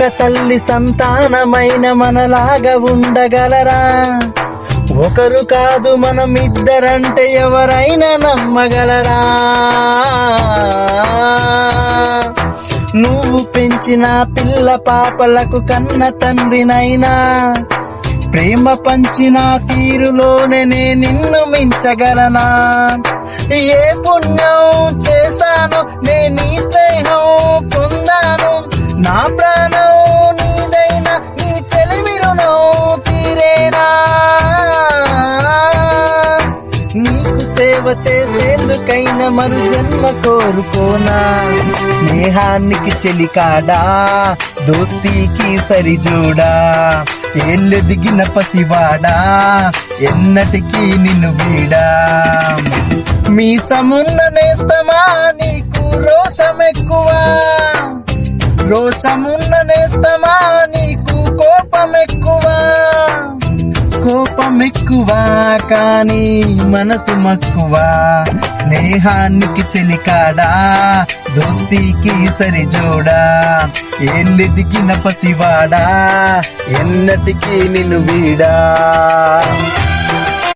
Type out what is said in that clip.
ఒక్క తల్లి సంతానమైన మనలాగా ఉండగలరా? ఒకరు కాదు మనం ఇద్దరంటే ఎవరైనా నమ్మగలరా? నువ్వు పెంచిన పిల్ల పాపలకు కన్న తండ్రినైనా ప్రేమ పంచిన తీరులోనే నిన్ను మించగలనా? ఏ పుణ్యం చేశాను నేను ఈ స్నేహం పొందాను, నా ప్రాణం నీదైనా నీ చెలిమి రుణం తీరేనా? నీకు సేవ చేసేందుకైనా మరు జన్మ కోరుకోనా? స్నేహానికి చెలికాడా, దోస్తీకి సరిజోడా, ఏళ్ళెదిగిన పసివాడా, ఎన్నటికీ నిన్ను వీడా. మీసమున్న నేస్తమా నీకు రోషమెక్కువా, రోషమున్న నేస్తమా నీకు కోపమెక్కువా, కోపమెక్కువా కానీ మనసు మక్కువా. స్నేహానికి చెలికాడా, దోస్తీకి సరిజోడా, ఏళ్ళెదిగిన పసివాడా, ఎన్నటికీ నిన్ను వీడా.